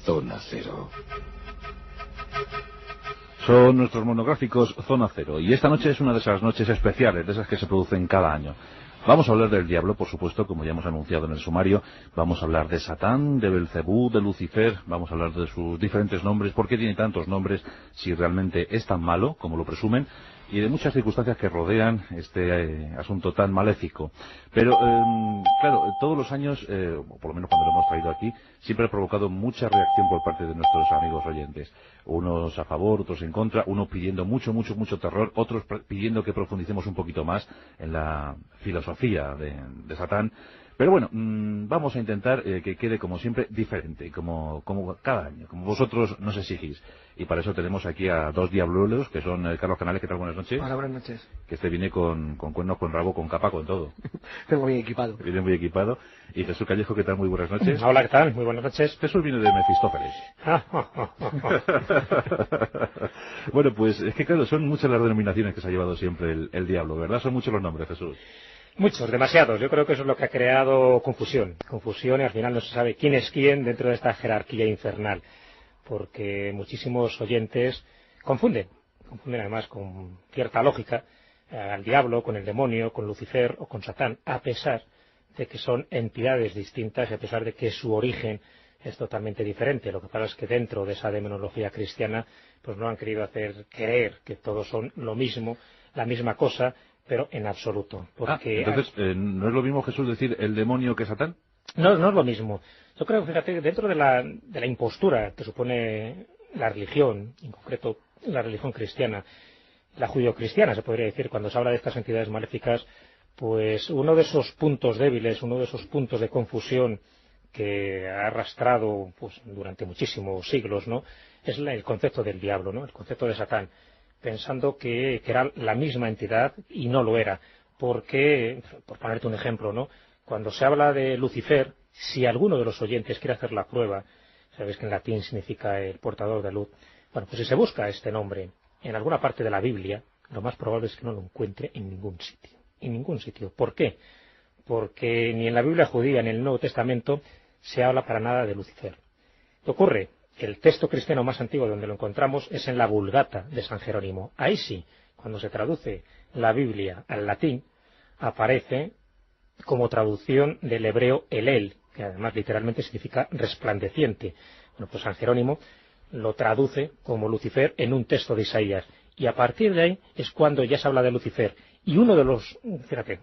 Zona Cero. Son nuestros monográficos Zona Cero, y esta noche es una de esas noches especiales, de esas que se producen cada año. Vamos a hablar del diablo, por supuesto, como ya hemos anunciado en el sumario. Vamos a hablar de Satán, de Belcebú, de Lucifer. Vamos a hablar de sus diferentes nombres, por qué tiene tantos nombres, si realmente es tan malo como lo presumen, y de muchas circunstancias que rodean este asunto tan maléfico. Pero, claro, todos los años, o por lo menos cuando lo hemos traído aquí, siempre ha provocado mucha reacción por parte de nuestros amigos oyentes. Unos a favor, otros en contra, unos pidiendo mucho terror, otros pidiendo que profundicemos un poquito más en la filosofía de Satán. Pero bueno, vamos a intentar que quede como siempre diferente, como cada año, como vosotros nos exigís. Y para eso tenemos aquí a dos diabluelos, que son Carlos Canales. ¿Qué tal? Buenas noches. Hola, buenas noches. Que este viene con cuernos, con rabo, con capa, con todo. Vengo bien equipado. Viene muy equipado. Y Jesús Callejo, ¿qué tal? Muy buenas noches. Hola, ¿qué tal? Muy buenas noches. Jesús viene de Mefistófeles. Bueno, pues es que claro, son muchas las denominaciones que se ha llevado siempre el diablo, ¿verdad? Son muchos los nombres, Jesús. Muchos, demasiados. Yo creo que eso es lo que ha creado confusión. Confusión, y al final no se sabe quién es quién dentro de esta jerarquía infernal. Porque muchísimos oyentes confunden además con cierta lógica al diablo con el demonio, con Lucifer o con Satán, a pesar de que son entidades distintas y a pesar de que su origen es totalmente diferente. Lo que pasa es que dentro de esa demonología cristiana pues no han querido hacer creer que todos son lo mismo, la misma cosa, pero en absoluto. Porque entonces, ¿no es lo mismo, Jesús, decir el demonio que Satán? No es lo mismo. Yo creo, fíjate, dentro de la impostura que supone la religión, en concreto la religión cristiana, la judio-cristiana, se podría decir, cuando se habla de estas entidades maléficas, pues uno de esos puntos débiles, uno de esos puntos de confusión que ha arrastrado pues durante muchísimos siglos, ¿no?, es el concepto del diablo, ¿no?, el concepto de Satán, pensando que era la misma entidad y no lo era. Porque, por ponerte un ejemplo, ¿no?, cuando se habla de Lucifer, si alguno de los oyentes quiere hacer la prueba, sabéis que en latín significa el portador de luz, bueno, pues si se busca este nombre en alguna parte de la Biblia, lo más probable es que no lo encuentre en ningún sitio. En ningún sitio. ¿Por qué? Porque ni en la Biblia judía ni en el Nuevo Testamento se habla para nada de Lucifer. ¿Qué ocurre? El texto cristiano más antiguo donde lo encontramos es en la Vulgata de San Jerónimo. Ahí sí, cuando se traduce la Biblia al latín, aparece como traducción del hebreo Elel, que además literalmente significa resplandeciente. Bueno, pues San Jerónimo lo traduce como Lucifer en un texto de Isaías, y a partir de ahí es cuando ya se habla de Lucifer. Y uno de los, fíjate,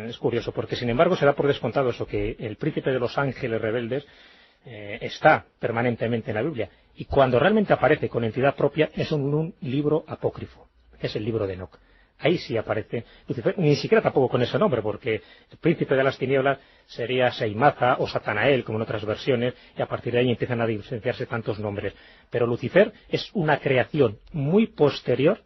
es curioso, porque sin embargo se da por descontado eso, que el príncipe de los ángeles rebeldes está permanentemente en la Biblia, y cuando realmente aparece con entidad propia es un libro apócrifo, que es el libro de Enoc. Ahí sí aparece Lucifer, ni siquiera tampoco con ese nombre, porque el príncipe de las tinieblas sería Seimaza o Satanael, como en otras versiones, y a partir de ahí empiezan a diferenciarse tantos nombres. Pero Lucifer es una creación muy posterior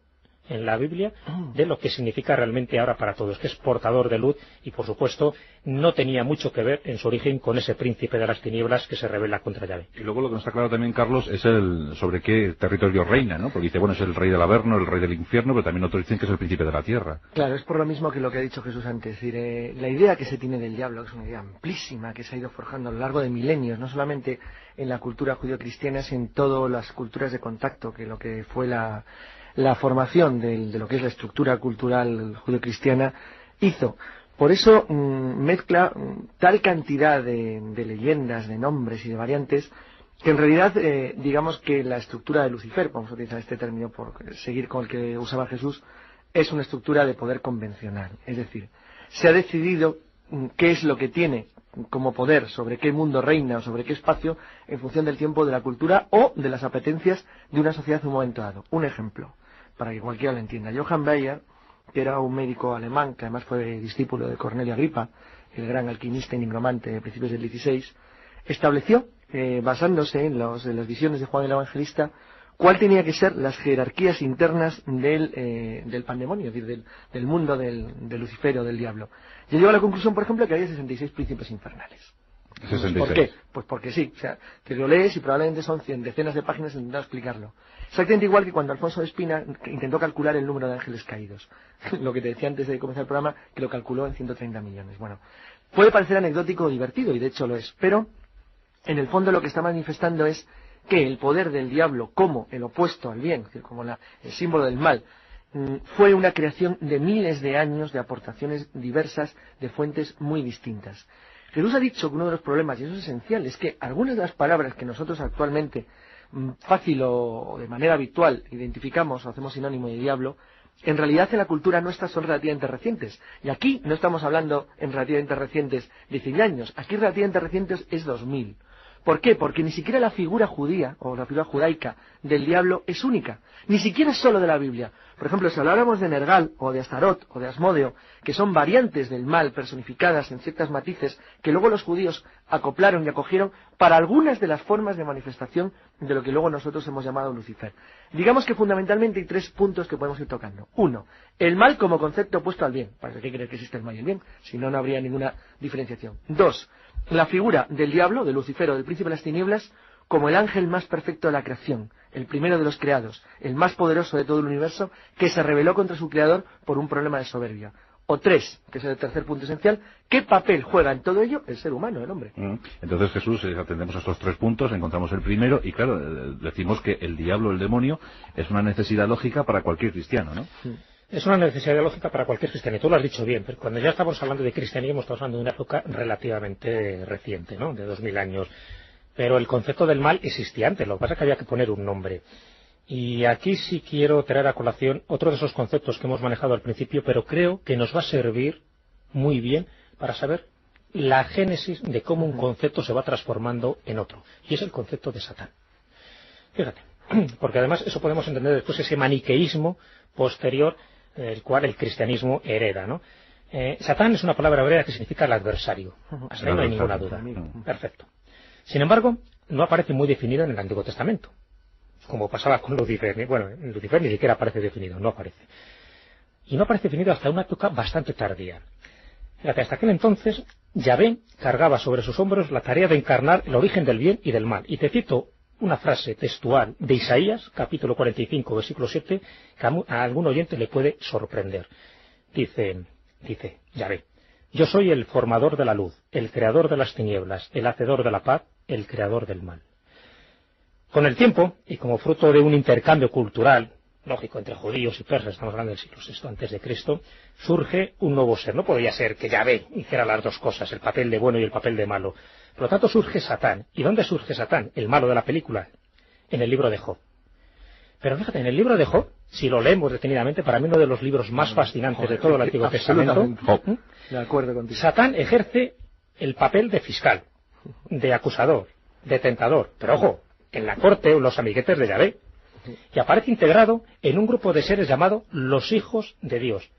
en la Biblia de lo que significa realmente ahora para todos, que es portador de luz, y por supuesto no tenía mucho que ver en su origen con ese príncipe de las tinieblas que se rebela contra Yahvé. Y luego lo que nos está claro también, Carlos, es el sobre qué territorio reina, ¿no? Porque dice, bueno, es el rey del Averno, el rey del infierno, pero también otros dicen que es el príncipe de la tierra. Claro, es por lo mismo que lo que ha dicho Jesús antes. Es decir, la idea que se tiene del diablo, que es una idea amplísima, que se ha ido forjando a lo largo de milenios, no solamente en la cultura judío-cristiana, sino en todas las culturas de contacto, que lo que fue la formación de lo que es la estructura cultural judio-cristiana hizo. Por eso mezcla tal cantidad de leyendas, de nombres y de variantes, que en realidad digamos que la estructura de Lucifer, vamos a utilizar este término por seguir con el que usaba Jesús, es una estructura de poder convencional. Es decir, se ha decidido qué es lo que tiene como poder, sobre qué mundo reina o sobre qué espacio, en función del tiempo, de la cultura o de las apetencias de una sociedad en un momento dado. Un ejemplo, para que cualquiera lo entienda. Johann Bayer, que era un médico alemán, que además fue discípulo de Cornelio Agripa, el gran alquimista y nigromante de principios del XVI, estableció, basándose en las visiones de Juan el Evangelista, cuál tenía que ser las jerarquías internas del pandemonio, es decir, del mundo del Lucifer o del diablo. Y llegó a la conclusión, por ejemplo, que había 66 príncipes infernales. 66. ¿Por qué? Pues porque sí, o sea, que lo lees y probablemente son decenas de páginas intentando explicarlo. Exactamente igual que cuando Alfonso de Espina intentó calcular el número de ángeles caídos. Lo que te decía antes de comenzar el programa, que lo calculó en 130 millones. Bueno, puede parecer anecdótico o divertido, y de hecho lo es, pero en el fondo lo que está manifestando es que el poder del diablo como el opuesto al bien, es decir, como el símbolo del mal, fue una creación de miles de años de aportaciones diversas de fuentes muy distintas. Jesús ha dicho que uno de los problemas, y eso es esencial, es que algunas de las palabras que nosotros actualmente fácil o de manera habitual identificamos o hacemos sinónimo de diablo, en realidad en la cultura nuestra son relativamente recientes. Y aquí no estamos hablando en relativamente recientes de 100 años, aquí relativamente recientes es 2000. ¿Por qué? Porque ni siquiera la figura judía o la figura judaica del diablo es única, ni siquiera es solo de la Biblia. Por ejemplo, si habláramos de Nergal o de Astarot o de Asmodeo, que son variantes del mal personificadas en ciertas matices que luego los judíos acoplaron y acogieron para algunas de las formas de manifestación de lo que luego nosotros hemos llamado Lucifer. Digamos que fundamentalmente hay 3 puntos que podemos ir tocando. 1. El mal como concepto opuesto al bien. ¿Para qué creer que existe el mal y el bien? Si no, no habría ninguna diferenciación. 2. La figura del diablo, de Lucifer o del príncipe de las tinieblas, como el ángel más perfecto de la creación, el primero de los creados, el más poderoso de todo el universo, que se rebeló contra su creador por un problema de soberbia. O 3, que es el tercer punto esencial, ¿qué papel juega en todo ello el ser humano, el hombre? Entonces, Jesús, atendemos a estos 3 puntos, encontramos el primero, y claro, decimos que el diablo, el demonio, es una necesidad lógica para cualquier cristiano, ¿no? Es una necesidad lógica para cualquier cristiano, y tú lo has dicho bien, pero cuando ya estamos hablando de cristianismo estamos hablando de una época relativamente reciente, ¿no?, de 2000 años. Pero el concepto del mal existía antes, lo que pasa es que había que poner un nombre. Y aquí sí quiero traer a colación otro de esos conceptos que hemos manejado al principio, pero creo que nos va a servir muy bien para saber la génesis de cómo un concepto se va transformando en otro, y es el concepto de Satán. Fíjate, porque además eso podemos entender después ese maniqueísmo posterior el cual el cristianismo hereda, ¿no? Satán es una palabra hebrea que significa el adversario. Hasta ahí no hay ninguna duda. Perfecto. Sin embargo, no aparece muy definido en el Antiguo Testamento, como pasaba con Lucifer. Bueno, en Lucifer ni siquiera aparece definido, no aparece. Y no aparece definido hasta una época bastante tardía. Fíjate, hasta aquel entonces, Yahvé cargaba sobre sus hombros la tarea de encarnar el origen del bien y del mal. Y te cito una frase textual de Isaías, capítulo 45, versículo 7, que a algún oyente le puede sorprender. Dice Yahvé: yo soy el formador de la luz, el creador de las tinieblas, el hacedor de la paz, el creador del mal. Con el tiempo, y como fruto de un intercambio cultural, lógico, entre judíos y persas, estamos hablando del siglo VI antes de Cristo, surge un nuevo ser. No podía ser que Yahvé hiciera las dos cosas, el papel de bueno y el papel de malo. Por lo tanto, surge Satán. ¿Y dónde surge Satán, el malo de la película? En el libro de Job. Pero fíjate, en el libro de Job, si lo leemos detenidamente, para mí uno de los libros más fascinantes de todo el Antiguo Testamento, Job, de acuerdo contigo. Satán ejerce el papel de fiscal, de acusador, de tentador, pero ojo, en la corte o los amiguetes de Yahvé, y aparece integrado en un grupo de seres llamado los hijos de Dios,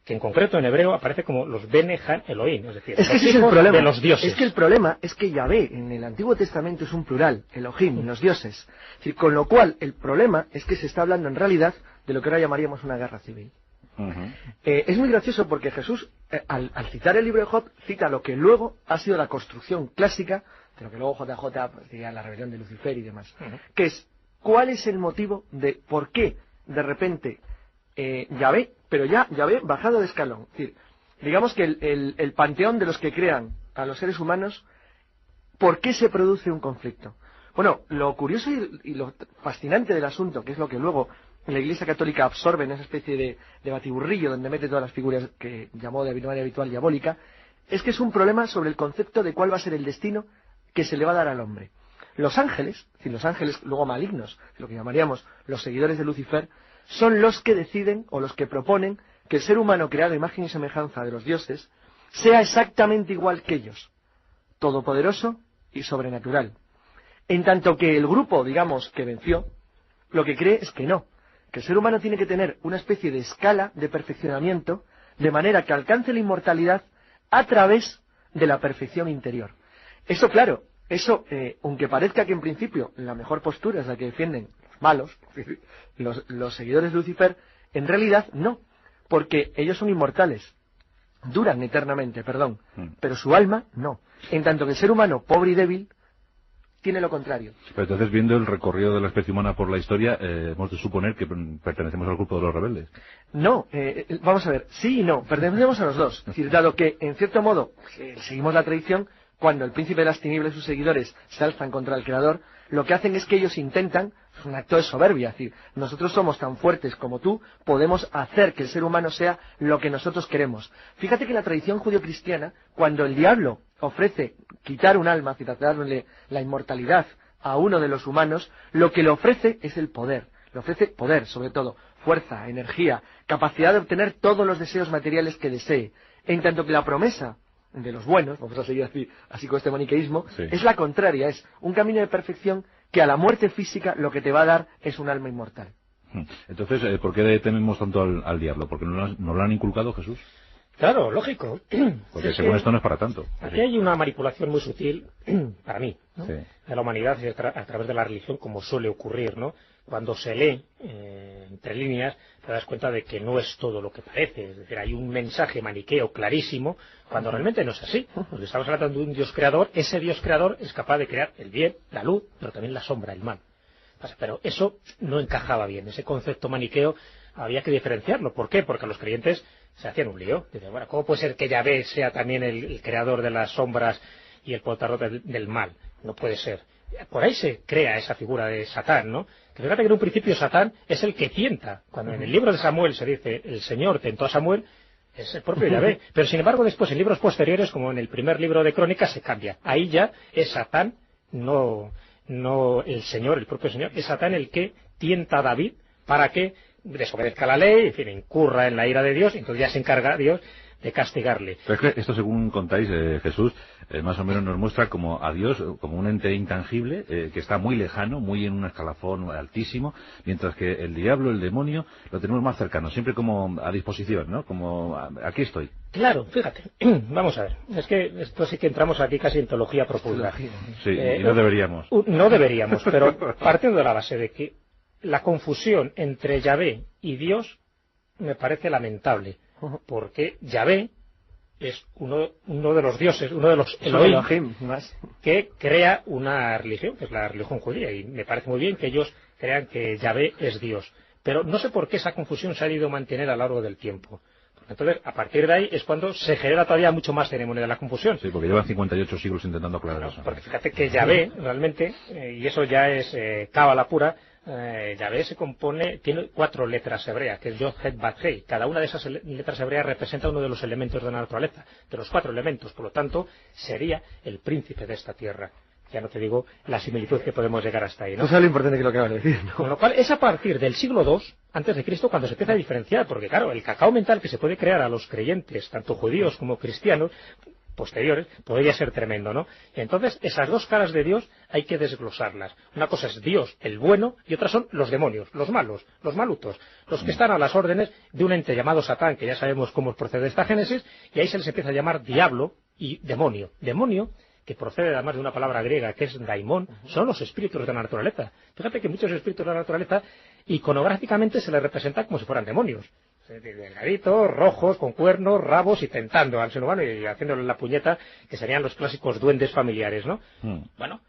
que en concreto en hebreo aparece como los Bene Han Elohim, es decir, es que los ese hijos es el problema. de los dioses. Es que el problema es que Yahvé en el Antiguo Testamento es un plural, Elohim, los dioses. Es decir, con lo cual el problema es que se está hablando en realidad de lo que ahora llamaríamos una guerra civil. Es muy gracioso porque Jesús, al citar el libro de Job, cita lo que luego ha sido la construcción clásica, de lo que luego JJ pues, diría la rebelión de Lucifer y demás, que es cuál es el motivo de por qué de repente Yahvé, pero ya Yahvé bajado de escalón. Es decir, digamos que el panteón de los que crean a los seres humanos, ¿por qué se produce un conflicto? Bueno, lo curioso y lo fascinante del asunto, que es lo que luego la Iglesia Católica absorbe en esa especie de batiburrillo donde mete todas las figuras que llamó de manera habitual diabólica, es que es un problema sobre el concepto de cuál va a ser el destino que se le va a dar al hombre. Los ángeles, es decir, los ángeles luego malignos, lo que llamaríamos los seguidores de Lucifer, son los que deciden o los que proponen que el ser humano creado a imagen y semejanza de los dioses sea exactamente igual que ellos, todopoderoso y sobrenatural. En tanto que el grupo, digamos, que venció, lo que cree es que no, que el ser humano tiene que tener una especie de escala de perfeccionamiento de manera que alcance la inmortalidad a través de la perfección interior. Eso, claro, aunque parezca que en principio la mejor postura es la que defienden los malos, los seguidores de Lucifer, en realidad no, porque ellos son inmortales, duran eternamente, pero su alma no. En tanto que el ser humano, pobre y débil, tiene lo contrario. Pero entonces, viendo el recorrido de la especie humana por la historia, hemos de suponer que pertenecemos al grupo de los rebeldes. No, vamos a ver, sí y no, pertenecemos a los dos. Es decir, dado que, en cierto modo, seguimos la tradición, cuando el príncipe de las tinieblas y sus seguidores se alzan contra el Creador, lo que hacen es que ellos intentan, es un acto de soberbia, es decir, nosotros somos tan fuertes como tú, podemos hacer que el ser humano sea lo que nosotros queremos. Fíjate que en la tradición judio-cristiana, cuando el diablo ofrece quitar un alma, es decir, darle la inmortalidad a uno de los humanos, lo que le ofrece es el poder. Le ofrece poder, sobre todo, fuerza, energía, capacidad de obtener todos los deseos materiales que desee. En tanto que la promesa de los buenos, vamos a seguir así con este maniqueísmo, sí, es la contraria, es un camino de perfección que a la muerte física lo que te va a dar es un alma inmortal. Entonces, ¿por qué tememos tanto al diablo? ¿Porque nos lo han inculcado, Jesús? Claro, lógico. Porque según esto no es para tanto. Aquí hay una manipulación muy sutil, para mí, ¿no? Sí. De la humanidad a través de la religión, como suele ocurrir, ¿no? Cuando se lee entre líneas, te das cuenta de que no es todo lo que parece. Es decir, hay un mensaje maniqueo clarísimo, cuando realmente no es así. Porque estamos hablando de un Dios creador. Ese Dios creador es capaz de crear el bien, la luz, pero también la sombra, el mal. Pero eso no encajaba bien. Ese concepto maniqueo había que diferenciarlo. ¿Por qué? Porque los creyentes se hacían un lío. Dicen, bueno, ¿cómo puede ser que Yahvé sea también el creador de las sombras y el portador del mal? No puede ser. Por ahí se crea esa figura de Satán, ¿no? Que fíjate que en un principio Satán es el que tienta. Cuando en el libro de Samuel se dice, el Señor tentó a Samuel, es el propio Yahvé. Pero sin embargo después en libros posteriores, como en el primer libro de Crónicas, se cambia. Ahí ya es Satán, no el Señor, el propio Señor, es Satán el que tienta a David para que desobedezca la ley, en fin, incurra en la ira de Dios, y entonces ya se encarga Dios de castigarle. Pero es que esto, según contáis, Jesús, más o menos nos muestra como a Dios como un ente intangible, que está muy lejano, muy en un escalafón altísimo, mientras que el diablo, el demonio, lo tenemos más cercano, siempre como a disposición, ¿no? Como, aquí estoy. Claro, fíjate, vamos a ver, es que esto sí que entramos aquí casi en teología profunda. Sí, y no deberíamos. No deberíamos, pero partiendo de la base de que la confusión entre Yahvé y Dios me parece lamentable, porque Yahvé es uno de los dioses, uno de los Elohim, que crea una religión, que es la religión judía, y me parece muy bien que ellos crean que Yahvé es Dios. Pero no sé por qué esa confusión se ha ido a mantener a lo largo del tiempo. Entonces, a partir de ahí es cuando se genera todavía mucho más ceremonia de la confusión. Sí, porque llevan 58 siglos intentando aclarar eso. Porque fíjate que Yahvé, realmente, y eso ya es cábala pura, Yahvé tiene 4 letras hebreas, que es Yod, Het, Bat, Hei. Cada una de esas letras hebreas representa uno de los elementos de la naturaleza, de los 4 elementos. Por lo tanto, sería el príncipe de esta tierra. Ya no te digo la similitud que podemos llegar hasta ahí, ¿no? Eso es lo importante que lo acabas de decir, ¿no? Con lo cual, es a partir del siglo II antes de Cristo cuando se empieza a diferenciar, porque claro, el cacao mental que se puede crear a los creyentes, tanto judíos como cristianos, posteriores, podría ser tremendo, ¿no? Entonces, esas dos caras de Dios hay que desglosarlas. Una cosa es Dios, el bueno, y otra son los demonios, los malos, los malutos, los que están a las órdenes de un ente llamado Satán, que ya sabemos cómo procede esta Génesis, y ahí se les empieza a llamar diablo y demonio. Demonio, que procede además de una palabra griega que es daimón, son los espíritus de la naturaleza. Fíjate que muchos espíritus de la naturaleza iconográficamente se les representa como si fueran demonios. Delgaditos, rojos, con cuernos, rabos y tentando al ser humano y haciéndole la puñeta, que serían los clásicos duendes familiares, ¿no? Bueno,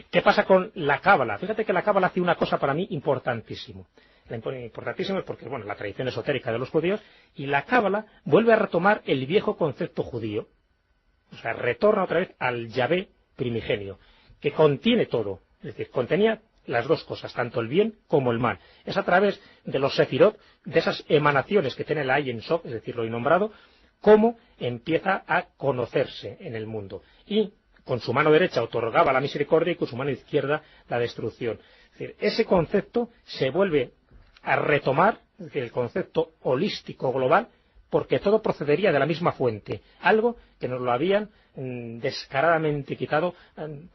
¿qué pasa con la cábala? Fíjate que la cábala hace una cosa para mí importantísimo. Importantísimo es porque, bueno, la tradición esotérica de los judíos, y la cábala vuelve a retomar el viejo concepto judío. O sea, retorna otra vez al Yahvé primigenio, que contiene todo. Es decir, contenía las dos cosas, tanto el bien como el mal. Es a través de los sefirot, de esas emanaciones que tiene la Ein Sof, es decir, lo innombrado, cómo empieza a conocerse en el mundo. Y con su mano derecha otorgaba la misericordia y con su mano izquierda la destrucción. Es decir, ese concepto se vuelve a retomar, es decir, el concepto holístico global, porque todo procedería de la misma fuente, algo que nos lo habían descaradamente quitado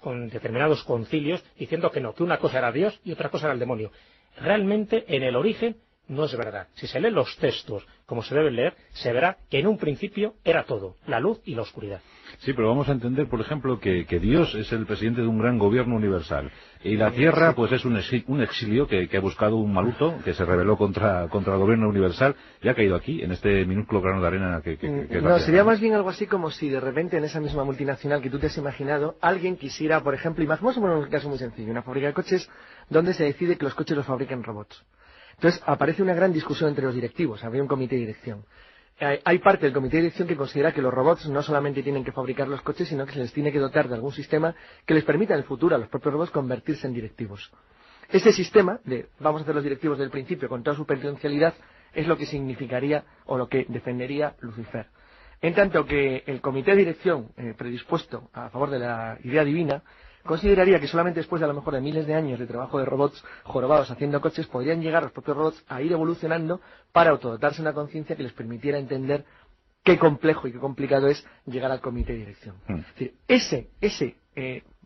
con determinados concilios, diciendo que no, que una cosa era Dios y otra cosa era el demonio. Realmente, en el origen, no es verdad. Si se leen los textos como se deben leer, se verá que en un principio era todo, la luz y la oscuridad. Sí, pero vamos a entender, por ejemplo, que Dios es el presidente de un gran gobierno universal. Y la Tierra, pues es un exilio que ha buscado un maluto, que se rebeló contra el gobierno universal y ha caído aquí, en este minúsculo grano de arena que es la Tierra. Sería más bien algo así como si de repente en esa misma multinacional que tú te has imaginado, alguien quisiera, por ejemplo, imaginemos un caso muy sencillo, una fábrica de coches donde se decide que los coches los fabriquen robots. Entonces aparece una gran discusión entre los directivos, habría un comité de dirección. Hay parte del comité de dirección que considera que los robots no solamente tienen que fabricar los coches, sino que se les tiene que dotar de algún sistema que les permita en el futuro a los propios robots convertirse en directivos. Ese sistema de vamos a hacer los directivos del principio con toda su potencialidad es lo que significaría o lo que defendería Lucifer. En tanto que el comité de dirección predispuesto a favor de la idea divina consideraría que solamente después de a lo mejor de miles de años de trabajo de robots jorobados haciendo coches podrían llegar los propios robots a ir evolucionando para autodotarse una conciencia que les permitiera entender qué complejo y qué complicado es llegar al comité de dirección. Es decir, ese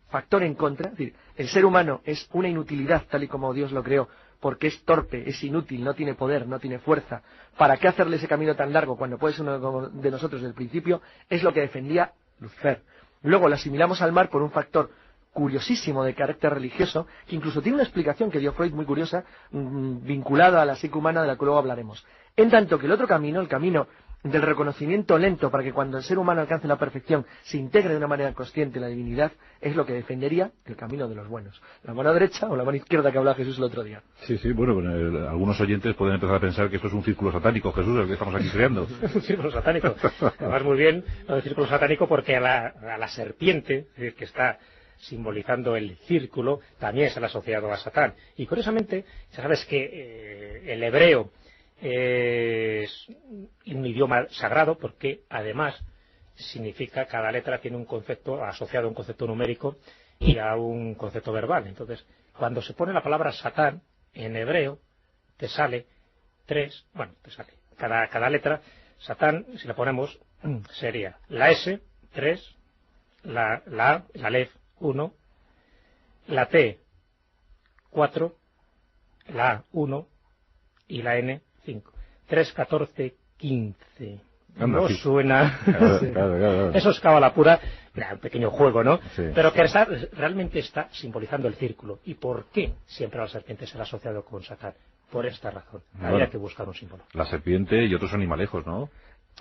factor en contra, es decir, el ser humano es una inutilidad tal y como Dios lo creó, porque es torpe, es inútil, no tiene poder, no tiene fuerza. ¿Para qué hacerle ese camino tan largo cuando puede ser uno de nosotros desde el principio? Es lo que defendía Lucifer. Luego lo asimilamos al mal por un factor curiosísimo de carácter religioso, que incluso tiene una explicación que dio Freud muy curiosa, vinculada a la psique humana, de la que luego hablaremos. En tanto que el otro camino, el camino del reconocimiento lento para que cuando el ser humano alcance la perfección se integre de una manera consciente en la divinidad, es lo que defendería el camino de los buenos. La mano derecha o la mano izquierda que hablaba Jesús el otro día. Sí, bueno, algunos oyentes pueden empezar a pensar que esto es un círculo satánico, Jesús, el que estamos aquí creando. Un círculo satánico. Además, muy bien lo del círculo satánico, porque a la serpiente, que está simbolizando el círculo, también se le ha asociado a Satán. Y curiosamente, ya sabes que el hebreo es un idioma sagrado porque además significa, cada letra tiene un concepto asociado a un concepto numérico y a un concepto verbal. Entonces, cuando se pone la palabra Satán en hebreo, te sale cada letra. Satán, si la ponemos, sería la S, 3, la A, la Aleph, 1, la T, 4, la A, 1 y la N, 5. 3, 14, 15. ¿No suena? Claro. Eso es cábala pura. Un pequeño juego, ¿no? Sí. Pero que realmente está simbolizando el círculo. ¿Y por qué siempre la serpiente se la ha asociado con Satán? Por esta razón. Habría que buscar un símbolo. La serpiente y otros animalejos, ¿no?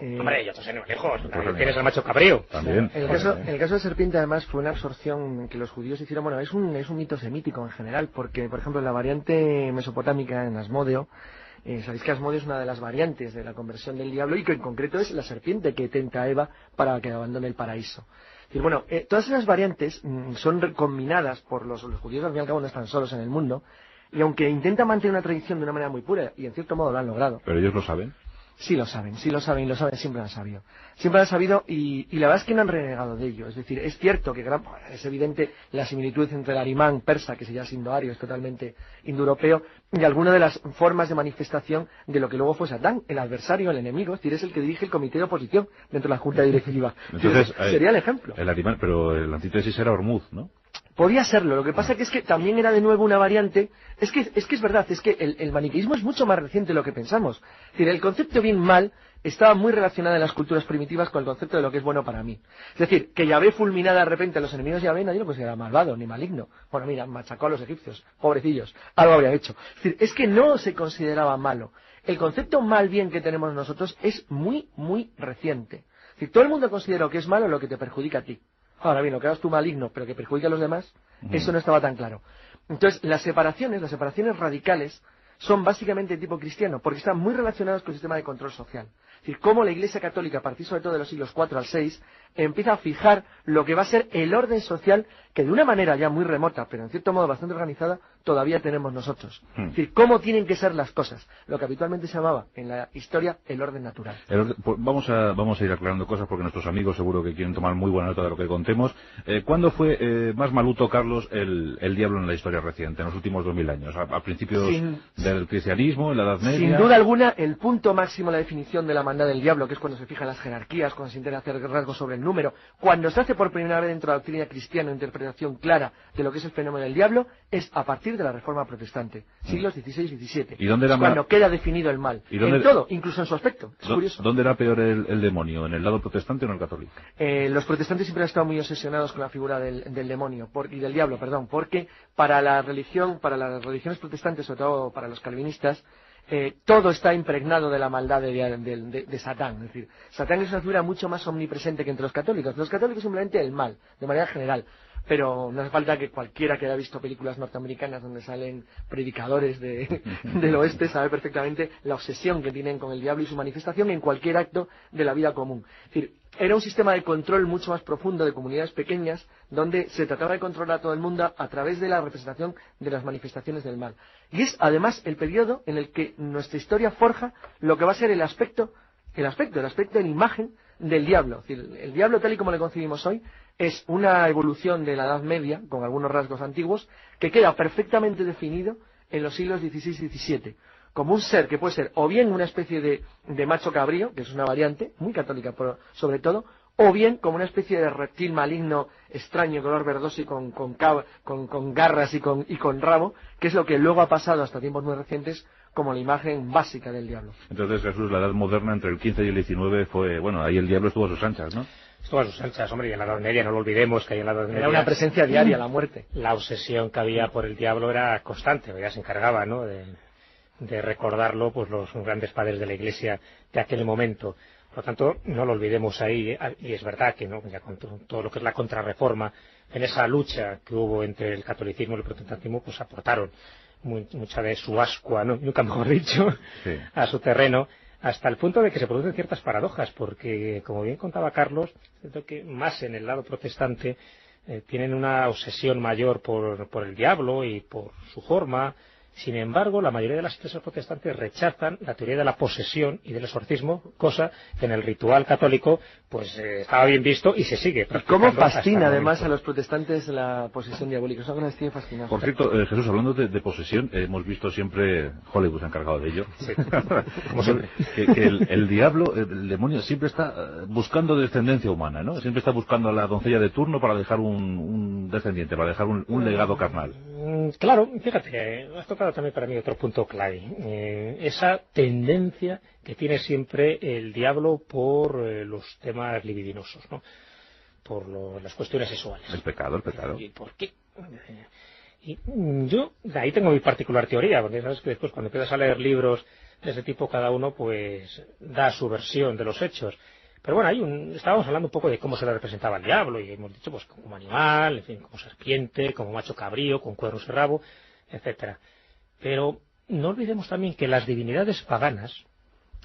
Hombre, y otros animalejos. Tienes el macho cabrío. También. En el caso de serpiente, además, fue una absorción que los judíos hicieron. Bueno, es un mito semítico en general, porque, por ejemplo, en la variante mesopotámica, en Asmodeo, sabéis que Asmodeo es una de las variantes de la conversión del diablo y que en concreto es la serpiente que tenta a Eva para que abandone el paraíso. Y bueno, todas esas variantes son combinadas por los judíos, al fin y al cabo no están solos en el mundo, y aunque intentan mantener una tradición de una manera muy pura, y en cierto modo lo han logrado. ¿Pero ellos lo saben? Sí lo saben, siempre lo han sabido. Siempre lo han sabido y la verdad es que no han renegado de ello. Es decir, es cierto que es evidente la similitud entre el arimán persa, que sigue siendo ario, es totalmente indoeuropeo, y alguna de las formas de manifestación de lo que luego fue Satán, el adversario, el enemigo, es decir, es el que dirige el comité de oposición dentro de la junta directiva. Entonces, sería el ejemplo. El arimán, pero el antítesis era Ormuz, ¿no? Podía serlo, lo que pasa es que también era de nuevo una variante. Es que es verdad, es que el maniqueísmo es mucho más reciente de lo que pensamos. Es decir, el concepto bien-mal estaba muy relacionado en las culturas primitivas con el concepto de lo que es bueno para mí. Es decir, que Yahvé fulminara de repente a los enemigos de Yahvé, nadie lo consideraba malvado ni maligno. Bueno, mira, machacó a los egipcios, pobrecillos, algo habría hecho. Es decir, es que no se consideraba malo. El concepto mal-bien que tenemos nosotros es muy, muy reciente. Es decir, todo el mundo considera que es malo lo que te perjudica a ti. Ahora bien, lo que hagas tú maligno, pero que perjudica a los demás, eso no estaba tan claro. Entonces, las separaciones radicales, son básicamente de tipo cristiano, porque están muy relacionadas con el sistema de control social. Es decir, cómo la Iglesia Católica, a partir sobre todo de los siglos IV al VI, empieza a fijar lo que va a ser el orden social que de una manera ya muy remota, pero en cierto modo bastante organizada, todavía tenemos nosotros. Es decir, cómo tienen que ser las cosas, lo que habitualmente se llamaba en la historia el orden natural. Vamos a ir aclarando cosas porque nuestros amigos seguro que quieren tomar muy buena nota de lo que contemos. ¿Cuándo fue más maluto, Carlos, el diablo en la historia reciente, en los últimos 2000 años? ¿A principios del cristianismo, en la Edad Media? Sin duda alguna, el punto máximo, la definición de la maldad del diablo, que es cuando se fijan las jerarquías, cuando se intenta hacer rasgos sobre el número, cuando se hace por primera vez dentro de la doctrina cristiana una interpretación clara de lo que es el fenómeno del diablo, es a partir de la Reforma Protestante, siglos XVI y XVII. ¿Y dónde era cuando queda definido el mal? En todo, incluso en su aspecto. Es curioso. ¿Dónde era peor el demonio? ¿En el lado protestante o en el católico? Los protestantes siempre han estado muy obsesionados con la figura del demonio y del diablo, porque para las religiones protestantes, sobre todo para los calvinistas, todo está impregnado de la maldad de Satán. Es decir, Satán es una figura mucho más omnipresente que entre los católicos. Los católicos simplemente el mal, de manera general. pero no hace falta que cualquiera que haya visto películas norteamericanas donde salen predicadores del oeste sabe perfectamente la obsesión que tienen con el diablo y su manifestación en cualquier acto de la vida común. Es decir, era un sistema de control mucho más profundo de comunidades pequeñas, donde se trataba de controlar a todo el mundo a través de la representación de las manifestaciones del mal. Y es además el periodo en el que nuestra historia forja lo que va a ser el aspecto de la imagen del diablo. Es decir, el diablo tal y como lo concebimos hoy es una evolución de la Edad Media, con algunos rasgos antiguos, que queda perfectamente definido en los siglos XVI y XVII, como un ser que puede ser o bien una especie de macho cabrío, que es una variante, muy católica sobre todo, o bien como una especie de reptil maligno, extraño, color verdoso y con garras y con rabo, que es lo que luego ha pasado hasta tiempos muy recientes como la imagen básica del diablo. Entonces, Jesús, la Edad Moderna entre el 15 y el 19 fue, bueno, ahí el diablo estuvo a sus anchas, ¿no? Estuvo a sus anchas, hombre, y en la Edad Media, no lo olvidemos que ahí en la Edad Media... Era una presencia diaria, la muerte. La obsesión que había por el diablo era constante, ya se encargaba, ¿no?, de recordarlo, pues los grandes padres de la Iglesia de aquel momento. Por lo tanto, no lo olvidemos ahí, y es verdad que no, ya con todo lo que es la contrarreforma, en esa lucha que hubo entre el catolicismo y el protestantismo, pues aportaron mucha de su ascua, ¿no?, nunca mejor dicho, sí, a su terreno, hasta el punto de que se producen ciertas paradojas, porque, como bien contaba Carlos, siento que más en el lado protestante tienen una obsesión mayor por el diablo y por su forma. Sin embargo, la mayoría de las iglesias protestantes rechazan la teoría de la posesión y del exorcismo, cosa que en el ritual católico pues estaba bien visto y se sigue practicando. ¿Cómo fascina además a los protestantes la posesión diabólica? Eso nos tiene fascinado. Por cierto, Jesús, hablando de posesión, hemos visto siempre, Hollywood se ha encargado de ello, sí. Como siempre, que el diablo, el demonio, siempre está buscando descendencia humana, ¿no? Siempre está buscando a la doncella de turno para dejar un descendiente, para dejar un legado carnal. Claro, fíjate, has tocado también para mí otro punto clave, esa tendencia que tiene siempre el diablo por los temas libidinosos, ¿no?, por las cuestiones sexuales. El pecado. ¿Y por qué? Y yo de ahí tengo mi particular teoría, porque sabes que después cuando empiezas a leer libros de ese tipo, cada uno pues da su versión de los hechos. Pero bueno, estábamos hablando un poco de cómo se le representaba al diablo, y hemos dicho pues como animal, en fin, como serpiente, como macho cabrío, con cuernos y rabo, etcétera. Pero no olvidemos también que las divinidades paganas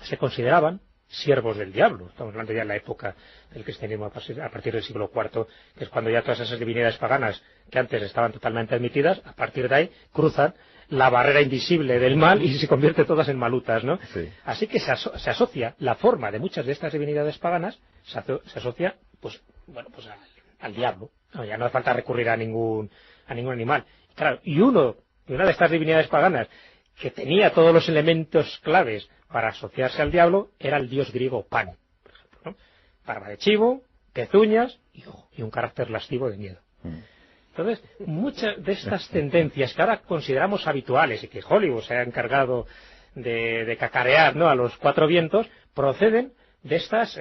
se consideraban siervos del diablo. Estamos hablando ya en la época del cristianismo a partir del siglo IV, que es cuando ya todas esas divinidades paganas que antes estaban totalmente admitidas, a partir de ahí cruzan la barrera invisible del mal y se convierte todas en malutas, ¿no? Sí. Así que se asocia la forma de muchas de estas divinidades paganas, se asocia pues al diablo. No, ya no hace falta recurrir a ningún animal. Claro, y una de estas divinidades paganas que tenía todos los elementos claves para asociarse al diablo era el dios griego Pan, por ejemplo, ¿no? Barba de chivo, pezuñas y un carácter lascivo de miedo. Entonces, muchas de estas tendencias que ahora consideramos habituales y que Hollywood se ha encargado de cacarear, ¿no?, a los cuatro vientos, proceden de estas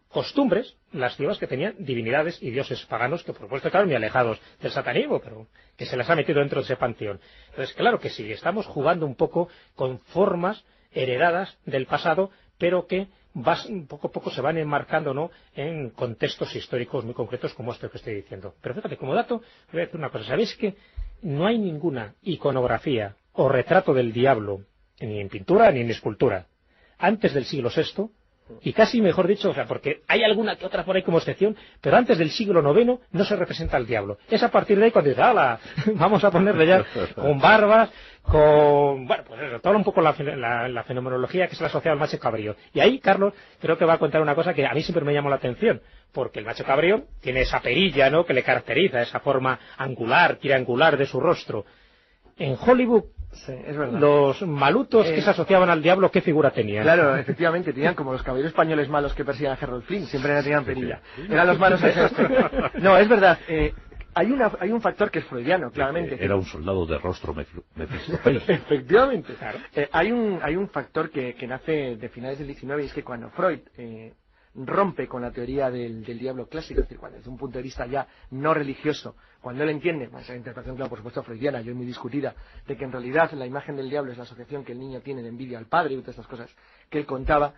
costumbres lascivas que tenían divinidades y dioses paganos, que por supuesto estaban muy alejados del satanismo, pero que se las ha metido dentro de ese panteón. Entonces, claro que sí, estamos jugando un poco con formas heredadas del pasado, pero que poco a poco se van enmarcando, ¿no?, en contextos históricos muy concretos como este que estoy diciendo. Pero fíjate, como dato, voy a decir una cosa. ¿Sabéis que no hay ninguna iconografía o retrato del diablo, ni en pintura ni en escultura, antes del siglo VI? Y casi mejor dicho, porque hay alguna que otra por ahí como excepción, pero antes del siglo IX no se representa al diablo. Es a partir de ahí cuando dice, ¡hala! Vamos a ponerle ya con barbas, con... Bueno, pues eso, todo un poco la fenomenología que se le asocia al macho cabrío. Y ahí, Carlos, creo que va a contar una cosa que a mí siempre me llamó la atención, porque el macho cabrío tiene esa perilla, ¿no?, que le caracteriza, esa forma angular, triangular de su rostro. En Hollywood, sí, es verdad, los malutos que se asociaban al diablo, ¿qué figura tenían? Claro, efectivamente, tenían como los caballeros españoles malos que persiguen a Harold Flynn, siempre tenían perilla. Eran los malos en ese aspecto. No, es verdad, hay un factor que es freudiano, claramente. Era un soldado de rostro efectivamente, claro. Hay un factor que nace de finales del XIX, y es que cuando Freud rompe con la teoría del diablo clásico, es decir, cuando desde un punto de vista ya no religioso, cuando él entiende, esa interpretación, claro, por supuesto freudiana, yo muy discutida, de que en realidad la imagen del diablo es la asociación que el niño tiene de envidia al padre y todas estas cosas que él contaba,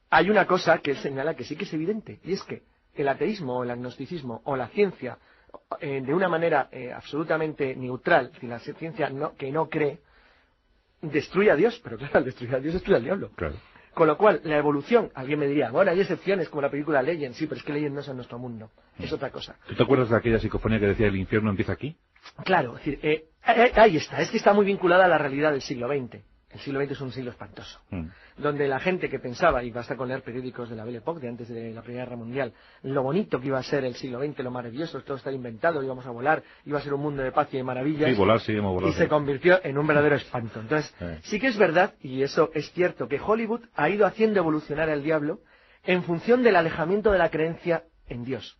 hay una cosa que él señala que sí que es evidente, y es que el ateísmo o el agnosticismo o la ciencia de una manera absolutamente neutral, si la ciencia que no cree, destruye a Dios, pero claro, al destruir a Dios destruye al diablo. Claro. Con lo cual, la evolución, alguien me diría, bueno, hay excepciones como la película Legend, sí, pero es que Legend no es en nuestro mundo, es otra cosa. ¿Tú te acuerdas de aquella psicofonía que decía el infierno empieza aquí? Claro, es decir, ahí está, es que está muy vinculada a la realidad del siglo XX. El siglo XX es un siglo espantoso, donde la gente que pensaba, y basta con leer periódicos de la Belle Époque, de antes de la Primera Guerra Mundial, lo bonito que iba a ser el siglo XX, lo maravilloso, todo está inventado, íbamos a volar, iba a ser un mundo de paz y de maravillas. Sí, volar, sí, hemos volado. Y se convirtió en un verdadero espanto. Entonces, sí que es verdad, y eso es cierto, que Hollywood ha ido haciendo evolucionar al diablo en función del alejamiento de la creencia en Dios.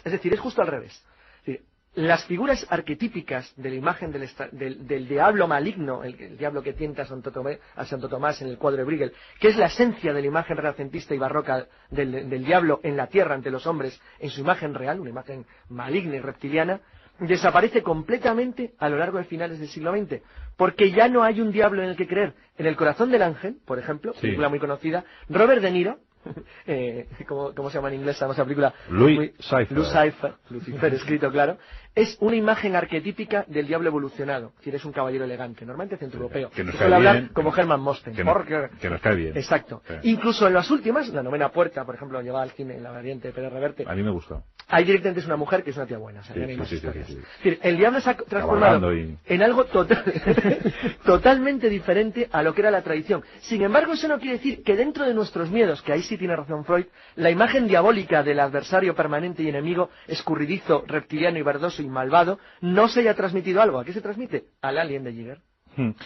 Es decir, es justo al revés. Es decir, las figuras arquetípicas de la imagen del diablo maligno, el diablo que tienta a Santo Tomás en el cuadro de Bruegel, que es la esencia de la imagen renacentista y barroca del diablo en la tierra ante los hombres, en su imagen real, una imagen maligna y reptiliana, desaparece completamente a lo largo de finales del siglo XX, porque ya no hay un diablo en el que creer. En El corazón del ángel, por ejemplo, película muy conocida, Robert De Niro, ¿cómo se llama en inglés esa película? Louis Cypher, Lucifer escrito, claro, es una imagen arquetípica del diablo evolucionado. Es decir, es un caballero elegante, normalmente centroeuropeo. Que nos suele cae hablar bien, como Hermann Mosten. Que nos cae bien. Exacto. Sí. Incluso en las últimas, la novena puerta, por ejemplo, llevaba al cine en la variante de Pérez Reverte. A mí me gustó. Ahí directamente es una mujer que es una tía buena. O sea, Sí, ya no hay más sí. historias. Es decir, el diablo se ha transformado Y... en algo totalmente diferente a lo que era la tradición. Sin embargo, eso no quiere decir que dentro de nuestros miedos, que ahí sí tiene razón Freud, la imagen diabólica del adversario permanente y enemigo, escurridizo, reptiliano y verdoso y malvado, no se haya transmitido algo. ¿A qué se transmite? Al alien de Giger.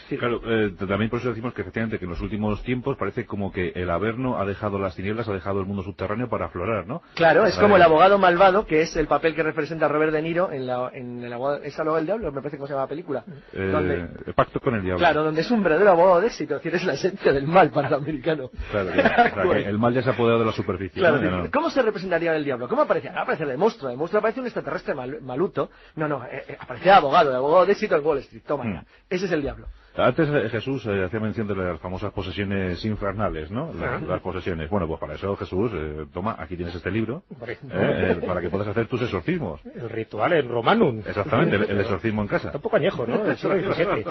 Sí. Claro, también por eso decimos que efectivamente que en los últimos tiempos parece como que el Averno ha dejado las tinieblas, ha dejado el mundo subterráneo para aflorar, ¿no? Claro, es como el abogado malvado, que es el papel que representa a Robert De Niro en el abogado, ¿es abogado del diablo? Me parece que se llama la película. El pacto con el diablo. Claro, donde es un verdadero abogado de éxito, es decir, es la esencia del mal para el americano. Claro, que el mal ya se ha apoderado de la superficie. Claro, ¿no? ¿cómo se representaría el diablo? ¿Cómo aparece? No aparece el monstruo aparece un extraterrestre maluto. No, aparece el abogado de éxito en Wall Street, toma ya. Ese es el diablo. Antes Jesús hacía mención de las famosas posesiones infernales, ¿no? Las posesiones. Bueno, pues para eso Jesús, toma, aquí tienes este libro, para que puedas hacer tus exorcismos. El ritual, el Romanum. Exactamente, el exorcismo en casa. Está un poco añejo, ¿no? El siglo XVII.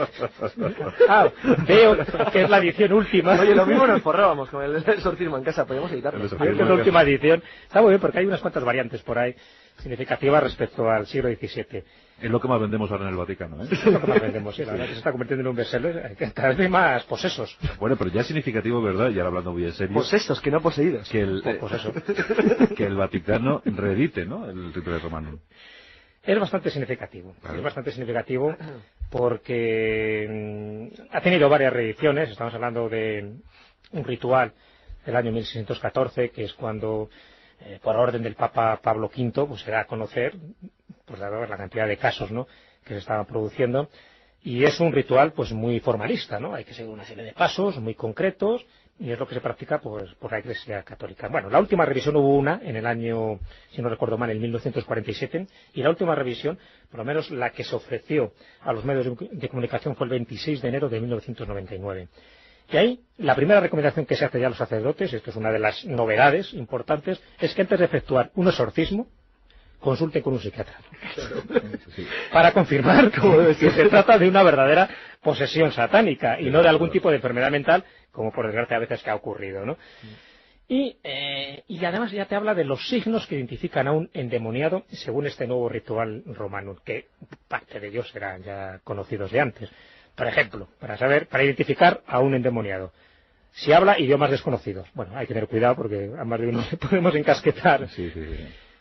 Veo que es la edición última. Oye, lo mismo nos forrábamos con el exorcismo en casa, podemos editarlo. Es la última edición. Está muy bien porque hay unas cuantas variantes por ahí significativas respecto al siglo XVII. Es lo que más vendemos ahora en el Vaticano, ¿eh? Es lo que más vendemos, sí. La verdad que se está convirtiendo en un bestseller. Cada vez hay más posesos. Bueno, pero ya es significativo, ¿verdad? Y ahora hablando muy en serio. Posesos, que no poseídos. Que el Vaticano reedite, ¿no? El ritual romano. Es bastante significativo. Claro. Es bastante significativo porque ha tenido varias reediciones. Estamos hablando de un ritual del año 1614, que es cuando, por orden del Papa Pablo V, pues se da a conocer, pues dado la cantidad de casos, ¿no?, que se estaban produciendo, y es un ritual pues muy formalista, ¿no? Hay que seguir una serie de pasos muy concretos, y es lo que se practica pues por la Iglesia Católica. Bueno, la última revisión hubo una en el año, si no recuerdo mal, en 1947, y la última revisión, por lo menos la que se ofreció a los medios de comunicación, fue el 26 de enero de 1999. Y ahí, la primera recomendación que se hace ya a los sacerdotes, esto es una de las novedades importantes, es que antes de efectuar un exorcismo, consulte con un psiquiatra. Para confirmar que se trata de una verdadera posesión satánica y no de algún tipo de enfermedad mental, como por desgracia a veces que ha ocurrido, ¿no? Y además ya te habla de los signos que identifican a un endemoniado según este nuevo ritual romano, que parte de ellos eran ya conocidos de antes. Por ejemplo, para identificar a un endemoniado. Si habla idiomas desconocidos. Bueno, hay que tener cuidado porque a más de uno podemos encasquetar. Sí.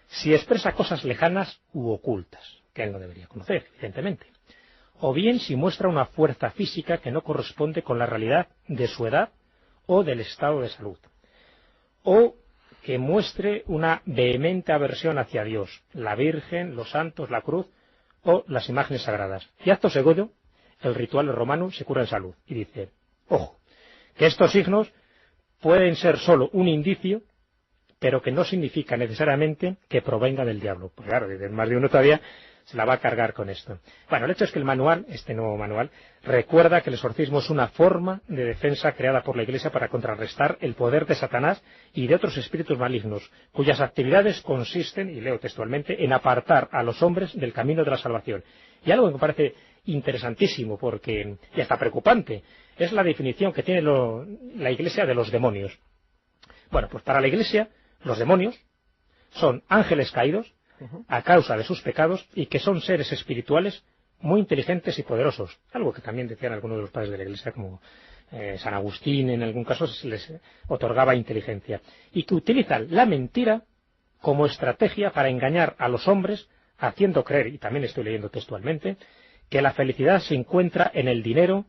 Si expresa cosas lejanas u ocultas, que él no debería conocer, evidentemente. O bien si muestra una fuerza física que no corresponde con la realidad de su edad o del estado de salud. O que muestre una vehemente aversión hacia Dios, la Virgen, los santos, la cruz o las imágenes sagradas. Y acto segundo, el ritual romano se cura en salud. Y dice, ojo, que estos signos pueden ser solo un indicio, pero que no significa necesariamente que provenga del diablo. Pues claro, más de uno todavía se la va a cargar con esto. Bueno, el hecho es que el manual, este nuevo manual, recuerda que el exorcismo es una forma de defensa creada por la Iglesia para contrarrestar el poder de Satanás y de otros espíritus malignos, cuyas actividades consisten, y leo textualmente, en apartar a los hombres del camino de la salvación. Y algo que me parece interesantísimo, porque y hasta preocupante, es la definición que tiene la Iglesia de los demonios. Bueno, pues para la Iglesia, los demonios son ángeles caídos a causa de sus pecados y que son seres espirituales muy inteligentes y poderosos, algo que también decían algunos de los padres de la Iglesia, como San Agustín en algún caso se les otorgaba inteligencia, y que utilizan la mentira como estrategia para engañar a los hombres, haciendo creer, y también estoy leyendo textualmente, que la felicidad se encuentra en el dinero,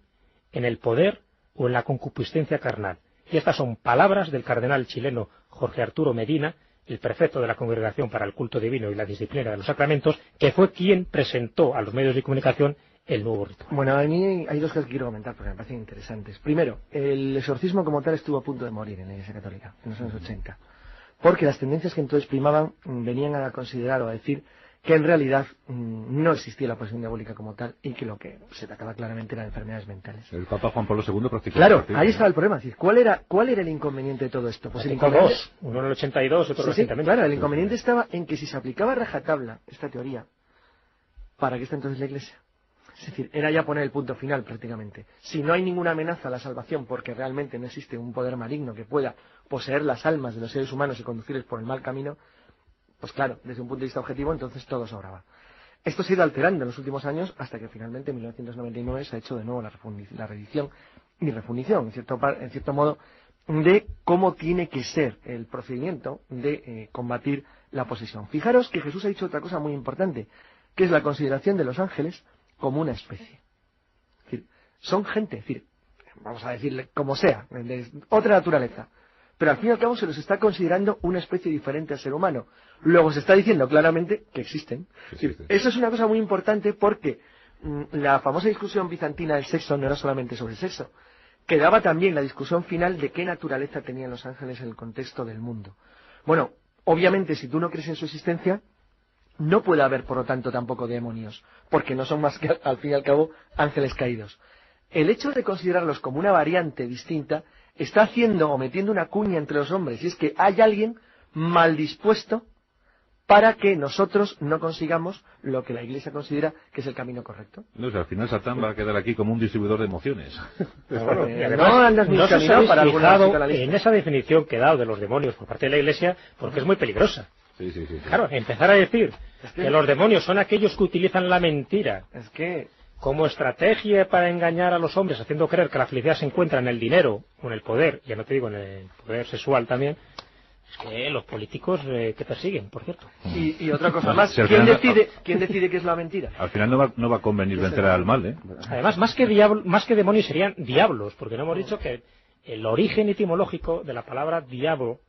en el poder o en la concupiscencia carnal. Y estas son palabras del cardenal chileno Jorge Arturo Medina, el prefecto de la Congregación para el Culto Divino y la Disciplina de los Sacramentos, que fue quien presentó a los medios de comunicación el nuevo ritual. Bueno, a mí hay dos cosas que quiero comentar porque me parecen interesantes. Primero, el exorcismo como tal estuvo a punto de morir en la Iglesia Católica, en los años 80, porque las tendencias que entonces primaban venían a considerar o a decir que en realidad no existía la posesión diabólica como tal y que lo que se trataba claramente eran enfermedades mentales. El Papa Juan Pablo II practicó. Claro, ahí estaba el problema. Es decir, ¿cuál era el inconveniente de todo esto? Pues el inconveniente... Dos, uno en el 82, otro sí, recientemente. Claro, el inconveniente estaba en que si se aplicaba a rajatabla esta teoría, ¿para qué está entonces la Iglesia? Es decir, era ya poner el punto final prácticamente. Si no hay ninguna amenaza a la salvación porque realmente no existe un poder maligno que pueda poseer las almas de los seres humanos y conducirles por el mal camino, pues claro, desde un punto de vista objetivo, entonces todo sobraba. Esto se ha ido alterando en los últimos años hasta que finalmente en 1999 se ha hecho de nuevo la reedición y refundición, en cierto modo, de cómo tiene que ser el procedimiento de combatir la posesión. Fijaros que Jesús ha dicho otra cosa muy importante, que es la consideración de los ángeles como una especie. Es decir, son gente, es decir, vamos a decirle como sea, de otra naturaleza. Pero al fin y al cabo se los está considerando una especie diferente al ser humano. Luego se está diciendo claramente que existen. Eso es una cosa muy importante porque la famosa discusión bizantina del sexo no era solamente sobre el sexo. Quedaba también la discusión final de qué naturaleza tenían los ángeles en el contexto del mundo. Bueno, obviamente si tú no crees en su existencia, no puede haber por lo tanto tampoco demonios, porque no son más que al fin y al cabo ángeles caídos. El hecho de considerarlos como una variante distinta está haciendo o metiendo una cuña entre los hombres, y es que hay alguien mal dispuesto para que nosotros no consigamos lo que la Iglesia considera que es el camino correcto. No, o sea, al final Satán va a quedar aquí como un distribuidor de emociones. Bueno, y además, no andas no se os caminado para fijado en esa definición que he dado de los demonios por parte de la Iglesia, porque es muy peligrosa. Sí. Claro, empezar a decir que los demonios son aquellos que utilizan la mentira Es que como estrategia para engañar a los hombres, haciendo creer que la felicidad se encuentra en el dinero o en el poder, ya no te digo en el poder sexual también, es que los políticos que persiguen, por cierto. y otra cosa No, más, si al ¿quién final- decide qué es la mentira? Al final no va a convenir vencer al mal, ¿eh? Además, más que demonios serían diablos, porque no hemos dicho que el origen etimológico de la palabra diablo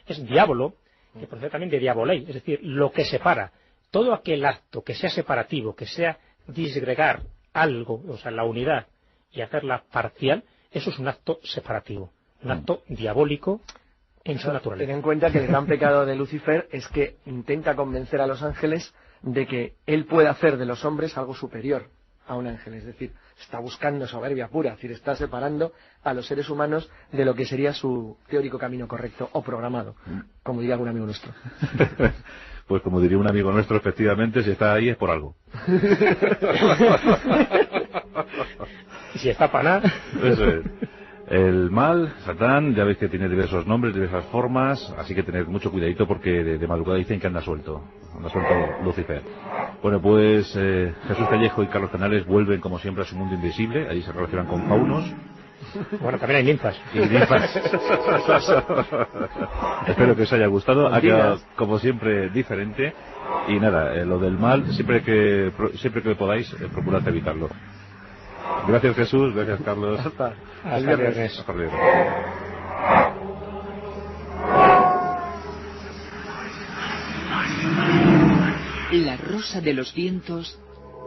es diablo, que procede también de diabolei, es decir, lo que separa. Todo aquel acto que sea separativo, que sea disgregar algo, o sea, la unidad, y hacerla parcial, eso es un acto separativo, un acto diabólico en su naturaleza. Ten en cuenta que el gran pecado de Lucifer es que intenta convencer a los ángeles de que él puede hacer de los hombres algo superior a un ángel, es decir, está buscando soberbia pura, es decir, está separando a los seres humanos de lo que sería su teórico camino correcto o programado, como diría algún amigo nuestro. Pues como diría un amigo nuestro, efectivamente, si está ahí es por algo. Y si está para nada... Eso es. El mal, Satán, ya veis que tiene diversos nombres, diversas formas, así que tened mucho cuidadito porque de madrugada dicen que anda suelto Lucifer. Bueno, pues Jesús Callejo y Carlos Canales vuelven como siempre a su mundo invisible, allí se relacionan con faunos. Bueno, también hay ninfas. Y ninfas. Espero que os haya gustado, ha quedado como siempre diferente y nada, lo del mal, siempre que podáis, procurad evitarlo. Gracias Jesús, gracias Carlos. Hasta el viernes. Hasta el viernes. La rosa de los vientos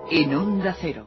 en Onda Cero.